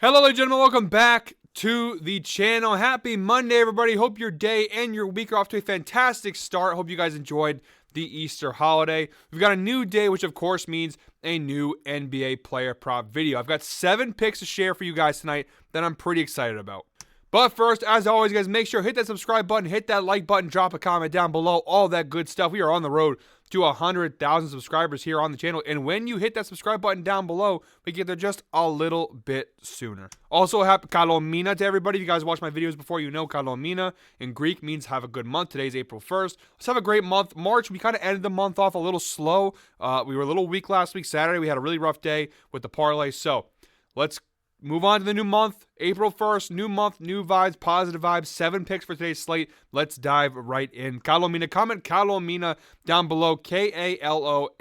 Hello, ladies and gentlemen. Welcome back to the channel. Happy Monday, everybody. Hope your day and your week are off to a fantastic start. Hope you guys enjoyed the Easter holiday. We've got a new day, which of course means a new NBA player prop video. I've got 7 picks to share for you guys tonight that I'm pretty excited about. But first, as always, guys, make sure to hit that subscribe button, hit that like button, drop a comment down below, all that good stuff. We are on the road to 100,000 subscribers here on the channel. And when you hit that subscribe button down below, we get there just a little bit sooner. Also, happy Kalomina to everybody. If you guys watch my videos before, you know Kalomina in Greek means have a good month. Today's April 1st. Let's have a great month. March, we kind of ended the month off a little slow. We were a little weak last week. Saturday, we had a really rough day with the parlay. So let's move on to the new month. April 1st, new month, new vibes, positive vibes. 7 picks for today's slate. Let's dive right in. Kalomina, comment Kalomina down below. Kalomina.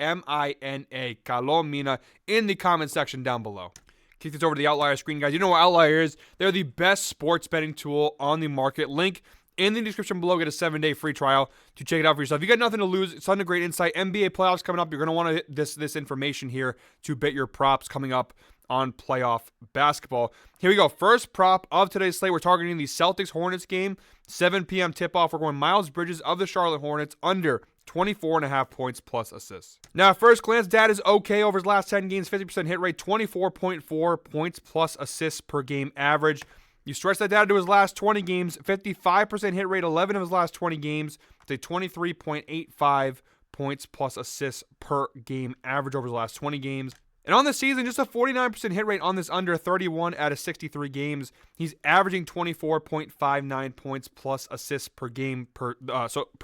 Kalomina in the comment section down below. Kick this over to the Outlier screen, guys. You know what Outlier is. They're the best sports betting tool on the market. Link in the description below. Get a 7-day free trial to check it out for yourself. You got nothing to lose. It's under great insight. NBA playoffs coming up. You're going to want to hit this information here to bet your props coming up on playoff basketball. Here we go. First prop of today's slate. We're targeting the Celtics-Hornets game. 7 p.m. tip-off. We're going Miles Bridges of the Charlotte Hornets under 24.5 points plus assists. Now, at first glance, data is okay over his last 10 games. 50% hit rate, 24.4 points plus assists per game average. You stretch that data to his last 20 games. 55% hit rate, 11 of his last 20 games. It's a 23.85 points plus assists per game average over his last 20 games. And on the season, just a 49% hit rate on this under 31 out of 63 games. He's averaging 24.59 points plus assists per game per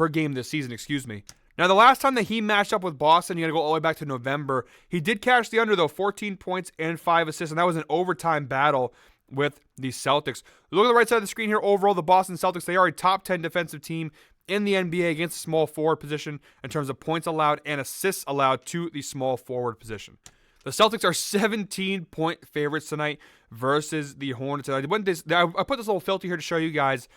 game this season, excuse me. Now, the last time that he matched up with Boston, you got to go all the way back to November. He did cash the under, though, 14 points and 5 assists, and that was an overtime battle with the Celtics. Look at the right side of the screen here. Overall, the Boston Celtics, they are a top 10 defensive team in the NBA against the small forward position in terms of points allowed and assists allowed to the small forward position. The Celtics are 17-point favorites tonight versus the Hornets. I put this little filter here to show you guys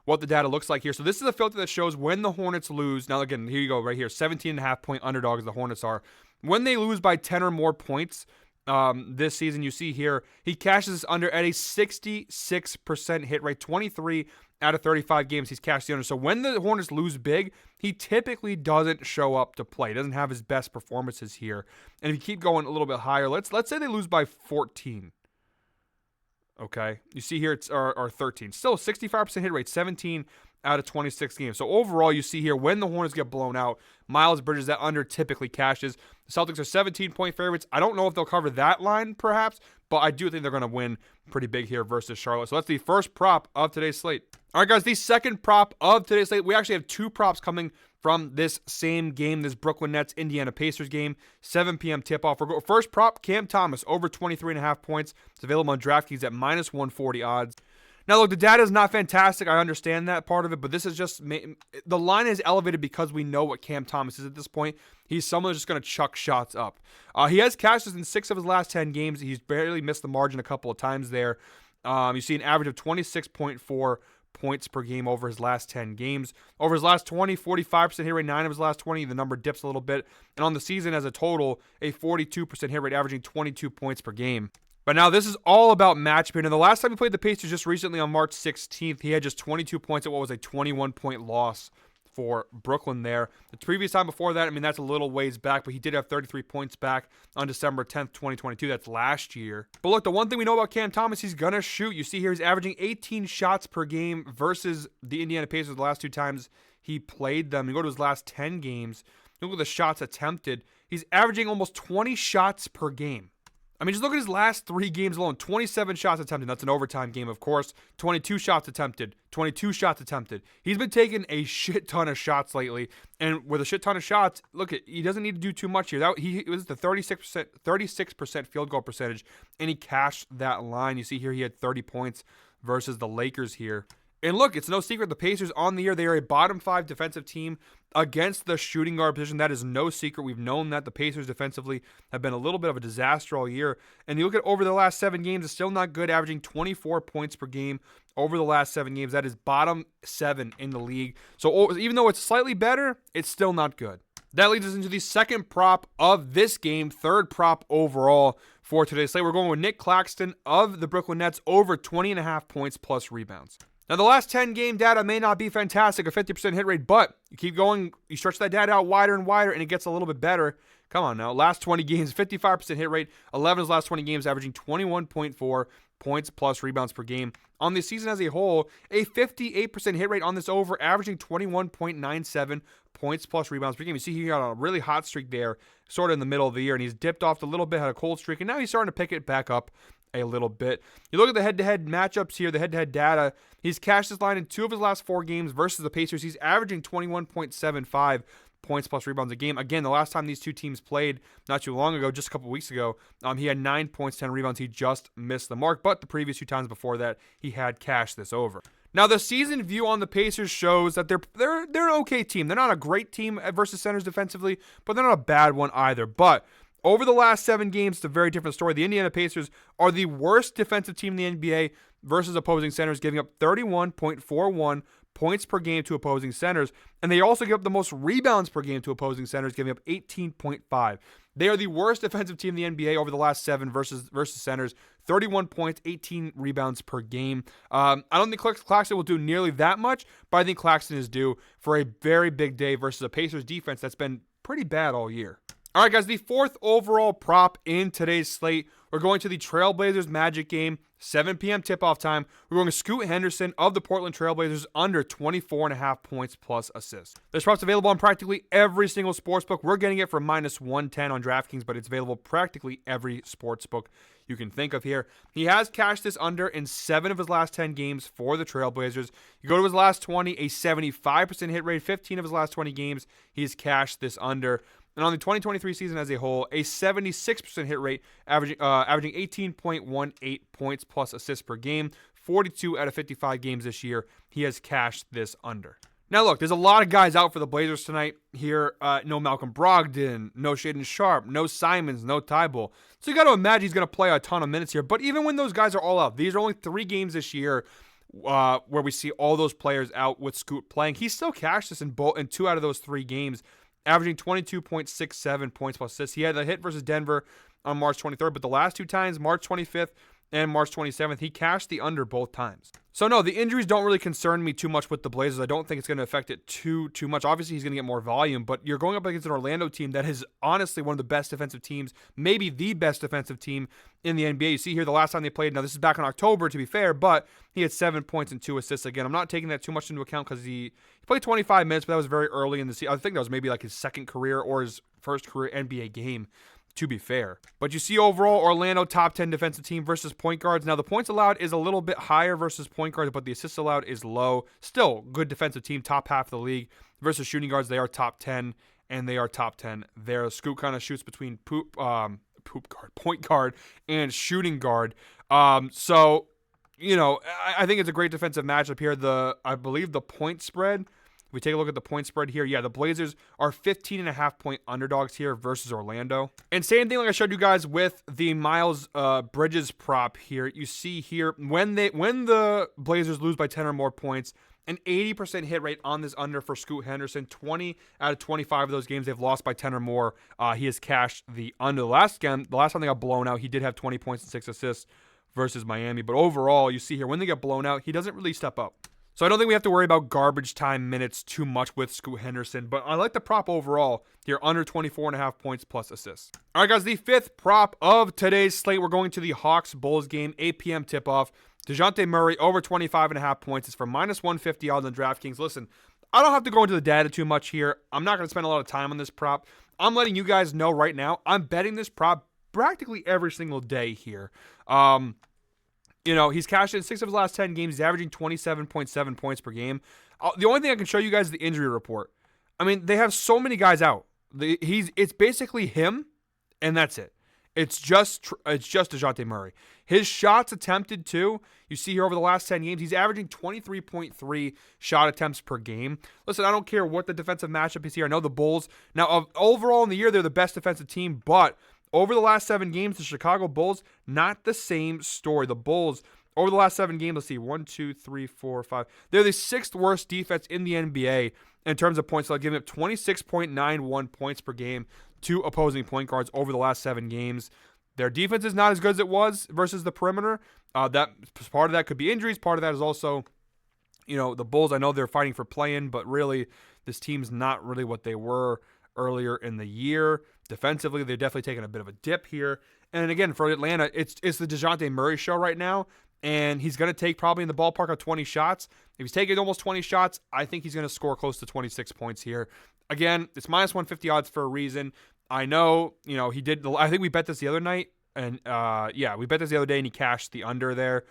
what the data looks like here. So this is a filter that shows when the Hornets lose. Now, again, here you go right here. 17.5-point underdogs the Hornets are. When they lose by 10 or more points this season, you see here, he cashes under at a 66% hit rate. 23 out of 35 games he's cashed the under. So when the Hornets lose big, he typically doesn't show up to play. He doesn't have his best performances here. And if you keep going a little bit higher, let's say they lose by 14. Okay, you see here it's or 13. Still 65% hit rate, 17 out of 26 games. So overall, you see here when the Hornets get blown out, Miles Bridges that under typically cashes. The Celtics are 17-point favorites. I don't know if they'll cover that line, perhaps, but I do think they're going to win pretty big here versus Charlotte. So that's the first prop of today's slate. All right, guys, the second prop of today's slate. We actually have 2 props coming from this same game, this Brooklyn Nets Indiana Pacers game, 7 p.m. tip-off. First prop, Cam Thomas, over 23.5 points. It's available on DraftKings at minus 140 odds. Now, look, the data is not fantastic. I understand that part of it, but this is just the line is elevated because we know what Cam Thomas is at this point. He's someone who's just going to chuck shots up. He has cashes in 6 of his last 10 games. He's barely missed the margin a couple of times there. You see an average of 26.4 points per game over his last 10 games. Over his last 20, 45% hit rate, 9 of his last 20. The number dips a little bit. And on the season as a total, a 42% hit rate, averaging 22 points per game. But now this is all about matchup. And the last time he played the Pacers just recently on March 16th, he had just 22 points at what was a 21-point loss for Brooklyn there. The previous time before that, I mean, that's a little ways back, but he did have 33 points back on December 10th, 2022. That's last year. But look, the one thing we know about Cam Thomas, he's going to shoot. You see here, he's averaging 18 shots per game versus the Indiana Pacers the last 2 times he played them. You go to his last 10 games, look at the shots attempted. He's averaging almost 20 shots per game. I mean, just look at his last 3 games alone. 27 shots attempted. That's an overtime game, of course. 22 shots attempted. 22 shots attempted. He's been taking a shit ton of shots lately. And with a shit ton of shots, look, he doesn't need to do too much here. It was the 36% field goal percentage, and he cashed that line. You see here he had 30 points versus the Lakers here. And look, it's no secret the Pacers on the year, they are a bottom 5 defensive team against the shooting guard position. That is no secret. We've known that the Pacers defensively have been a little bit of a disaster all year. And you look at over the last 7 games, it's still not good, averaging 24 points per game over the last 7 games. That is bottom 7 in the league. So even though it's slightly better, it's still not good. That leads us into the second prop of this game, third prop overall for today's slate. We're going with Nick Claxton of the Brooklyn Nets over 20.5 points plus rebounds. Now, the last 10 game data may not be fantastic, a 50% hit rate, but you keep going, you stretch that data out wider and wider, and it gets a little bit better. Come on now. Last 20 games, 55% hit rate. 11 of his last 20 games, averaging 21.4 points plus rebounds per game. On the season as a whole, a 58% hit rate on this over, averaging 21.97 points plus rebounds per game. You see he got a really hot streak there, sort of in the middle of the year, and he's dipped off a little bit, had a cold streak, and now he's starting to pick it back up a little bit. You look at the head-to-head matchups here, the head-to-head data. He's cashed this line in 2 of his last 4 games versus the Pacers. He's averaging 21.75 points plus rebounds a game. Again, the last time these two teams played not too long ago, just a couple weeks ago, he had 9 points, 10 rebounds. He just missed the mark, but the previous 2 times before that, he had cashed this over. Now, the season view on the Pacers shows that they're an okay team. They're not a great team versus centers defensively, but they're not a bad one either. But over the last 7 games, it's a very different story. The Indiana Pacers are the worst defensive team in the NBA versus opposing centers, giving up 31.41 points per game to opposing centers, and they also give up the most rebounds per game to opposing centers, giving up 18.5. They are the worst defensive team in the NBA over the last 7 versus centers, 31 points, 18 rebounds per game. I don't think Claxton will do nearly that much, but I think Claxton is due for a very big day versus a Pacers defense that's been pretty bad all year. All right, guys, the 4th overall prop in today's slate, we're going to the Trailblazers Magic game, 7 p.m. tip-off time. We're going to Scoot Henderson of the Portland Trailblazers under 24.5 points plus assists. This prop's available on practically every single sportsbook. We're getting it for -110 on DraftKings, but it's available practically every sportsbook you can think of here. He has cashed this under in 7 of his last 10 games for the Trailblazers. You go to his last 20, a 75% hit rate, 15 of his last 20 games, he's cashed this under. And on the 2023 season as a whole, a 76% hit rate, averaging 18.18 points plus assists per game. 42 out of 55 games this year, he has cashed this under. Now, look, there's a lot of guys out for the Blazers tonight here. No Malcolm Brogdon, no Shaedon Sharpe, no Simons, no Thybulle. So you got to imagine he's going to play a ton of minutes here. But even when those guys are all out, these are only 3 games this year where we see all those players out with Scoot playing. He still cashed this in 2 out of those 3 games, averaging 22.67 points plus assists. He had a hit versus Denver on March 23rd, but the last 2 times, March 25th and March 27th, he cashed the under both times. So no, the injuries don't really concern me too much with the Blazers. I don't think it's going to affect it too much. Obviously, he's going to get more volume, but you're going up against an Orlando team that is honestly one of the best defensive teams, maybe the best defensive team in the NBA. You see here the last time they played, now this is back in October to be fair, but he had 7 points and 2 assists. Again, I'm not taking that too much into account because he played 25 minutes, but that was very early in the season. I think that was maybe like his second career or his first career NBA game, to be fair. But you see overall, Orlando top 10 defensive team versus point guards. Now, the points allowed is a little bit higher versus point guards, but the assists allowed is low. Still, good defensive team, top half of the league. Versus shooting guards, they are top 10, and they are top 10 there. Scoot kind of shoots between point guard, and shooting guard. So, you know, I think it's a great defensive matchup here. I believe the point spread, if we take a look at the point spread here, yeah, the Blazers are 15.5 point underdogs here versus Orlando. And same thing like I showed you guys with the Miles Bridges prop here. You see here, when the Blazers lose by 10 or more points, an 80% hit rate on this under for Scoot Henderson. 20 out of 25 of those games they've lost by 10 or more. He has cashed the under. The last time they got blown out, he did have 20 points and 6 assists versus Miami. But overall, you see here, when they get blown out, he doesn't really step up. So I don't think we have to worry about garbage time minutes too much with Scoot Henderson, but I like the prop overall here, under 24.5 points plus assists. All right, guys, the 5th prop of today's slate, we're going to the Hawks-Bulls game, 8 p.m. tip-off. DeJounte Murray over 25.5 points is for -150 odds on DraftKings. Listen, I don't have to go into the data too much here. I'm not going to spend a lot of time on this prop. I'm letting you guys know right now, I'm betting this prop practically every single day here. You know, he's cashed in 6 of his last 10 games. He's averaging 27.7 points per game. The only thing I can show you guys is the injury report. I mean, they have so many guys out. It's basically him, and that's it. It's just DeJounte Murray. His shots attempted too, you see here over the last 10 games, he's averaging 23.3 shot attempts per game. Listen, I don't care what the defensive matchup is here. I know the Bulls, now overall in the year, they're the best defensive team, but over the last 7 games, the Chicago Bulls, not the same story. The Bulls, over the last 7 games, let's see, 1, 2, 3, 4, 5. They're the 6th worst defense in the NBA in terms of points. They're giving up 26.91 points per game to opposing point guards over the last 7 games. Their defense is not as good as it was versus the perimeter. That part of that could be injuries. Part of that is also, the Bulls. I know they're fighting for play-in, but really, this team's not really what they were earlier in the year. Defensively, they're definitely taking a bit of a dip here. And again, for Atlanta, it's the DeJounte Murray show right now, and he's going to take probably in the ballpark of 20 shots. If he's taking almost 20 shots, I think he's going to score close to 26 points here. Again, it's minus 150 odds for a reason. I know, he did. I think we bet this the other night, and we bet this the other day, and he cashed the under there.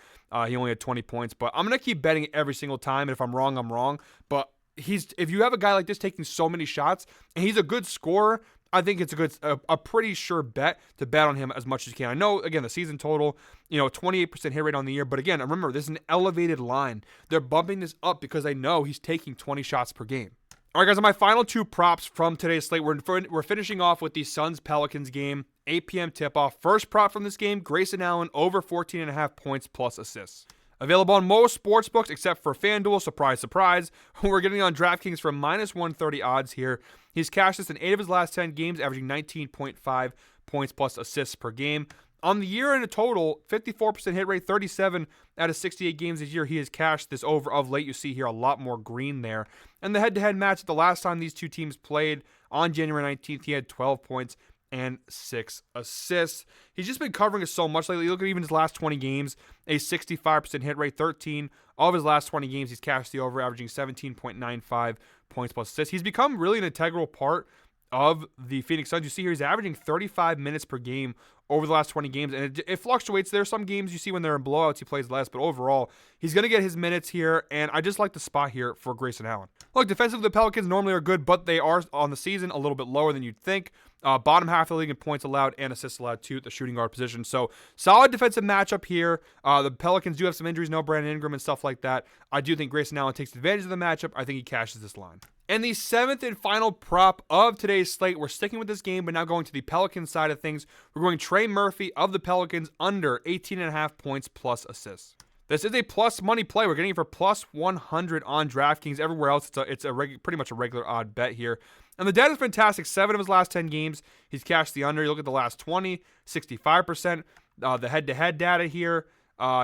He only had 20 points, but I'm going to keep betting it every single time, and if I'm wrong, I'm wrong. But if you have a guy like this taking so many shots, and he's a good scorer, I think it's a pretty sure bet to bet on him as much as you can. I know, again, the season total, 28% hit rate on the year. But again, remember, this is an elevated line. They're bumping this up because they know he's taking 20 shots per game. All right, guys, on my final two props from today's slate, we're finishing off with the Suns-Pelicans game, 8 p.m. tip-off. First prop from this game, Grayson Allen over 14.5 points plus assists. Available on most sportsbooks except for FanDuel. Surprise, surprise. We're getting on DraftKings for minus 130 odds here. He's cashed this in 8 of his last 10 games, averaging 19.5 points plus assists per game. On the year in a total, 54% hit rate, 37 out of 68 games this year. He has cashed this over of late. You see here a lot more green there. And the head-to-head match, the last time these two teams played on January 19th, he had 12 points and 6 assists. He's just been covering us so much lately. Look at even his last 20 games, a 65% hit rate, 13 of his last 20 games. He's cashed the over, averaging 17.95 points plus assists. He's become really an integral part of the Phoenix Suns. You see here, he's averaging 35 minutes per game over the last 20 games, and it fluctuates. There are some games you see when they're in blowouts, he plays less, but overall, he's going to get his minutes here, and I just like the spot here for Grayson Allen. Look, defensively, the Pelicans normally are good, but they are on the season a little bit lower than you'd think. Bottom half of the league in points allowed and assists allowed too at the shooting guard position. So solid defensive matchup here. The Pelicans do have some injuries, no Brandon Ingram and stuff like that. I do think Grayson Allen takes advantage of the matchup. I think he cashes this line. And the seventh and final prop of today's slate, we're sticking with this game, but now going to the Pelicans side of things. We're going Trey Murphy of the Pelicans under 18.5 points plus assists. This is a plus money play. We're getting it for plus 100 on DraftKings. Everywhere else, it's pretty much a regular odd bet here. And the data is fantastic. 7 of his last 10 games, he's cashed the under. You look at the last 20, 65%. The head-to-head data here,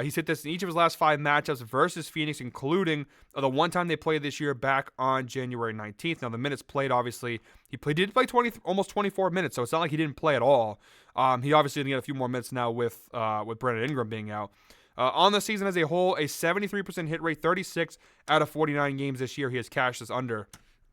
he's hit this in each of his last 5 matchups versus Phoenix, including the one time they played this year back on January 19th. Now, the minutes played, obviously, he did play almost 24 minutes, so it's not like he didn't play at all. He obviously didn't get a few more minutes now with Brandon Ingram being out. On the season as a whole, a 73% hit rate, 36 out of 49 games this year. He has cashed this under.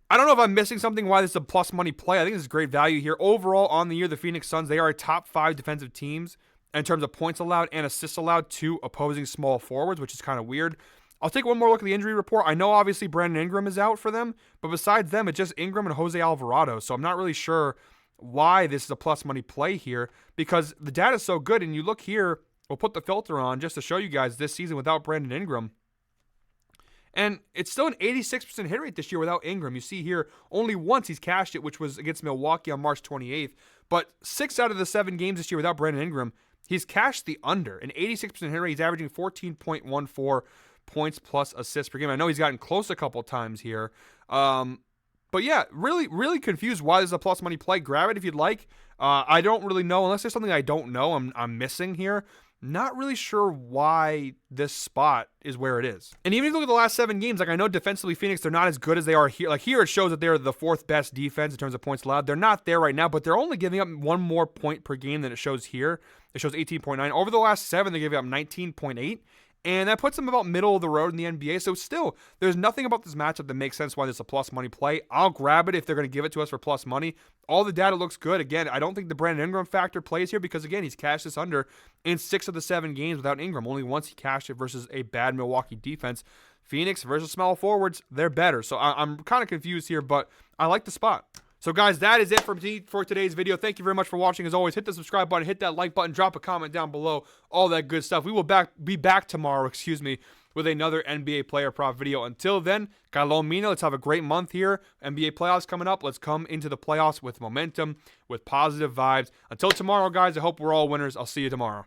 I don't know if I'm missing something why this is a plus money play. I think this is great value here. Overall, on the year, the Phoenix Suns, they are a top 5 defensive teams in terms of points allowed and assists allowed to opposing small forwards, which is kind of weird. I'll take one more look at the injury report. I know, obviously, Brandon Ingram is out for them, but besides them, it's just Ingram and Jose Alvarado. So I'm not really sure why this is a plus money play here because the data is so good. And you look here, we'll put the filter on just to show you guys this season without Brandon Ingram. And it's still an 86% hit rate this year without Ingram. You see here, only once he's cashed it, which was against Milwaukee on March 28th. But 6 out of the 7 games this year without Brandon Ingram, he's cashed the under. An 86% hit rate. He's averaging 14.14 points plus assists per game. I know he's gotten close a couple times here. But yeah, really, really confused why this is a plus money play. Grab it if you'd like. I don't really know. Unless there's something I don't know I'm missing here. Not really sure why this spot is where it is. And even if you look at the last 7 games, like I know defensively Phoenix, they're not as good as they are here. Like here it shows that they're the 4th best defense in terms of points allowed. They're not there right now, but they're only giving up 1 more point per game than it shows here. It shows 18.9. Over the last 7, they gave up 19.8. And that puts them about middle of the road in the NBA. So still, there's nothing about this matchup that makes sense why this is a plus money play. I'll grab it if they're going to give it to us for plus money. All the data looks good. Again, I don't think the Brandon Ingram factor plays here because, again, he's cashed this under in 6 of the 7 games without Ingram. Only once he cashed it versus a bad Milwaukee defense. Phoenix versus small forwards, they're better. So I'm kind of confused here, but I like the spot. So, guys, that is it for today's video. Thank you very much for watching. As always, hit the subscribe button, hit that like button, drop a comment down below, all that good stuff. We will be back tomorrow, with another NBA player prop video. Until then, Kalon Mina, let's have a great month here. NBA playoffs coming up. Let's come into the playoffs with momentum, with positive vibes. Until tomorrow, guys, I hope we're all winners. I'll see you tomorrow.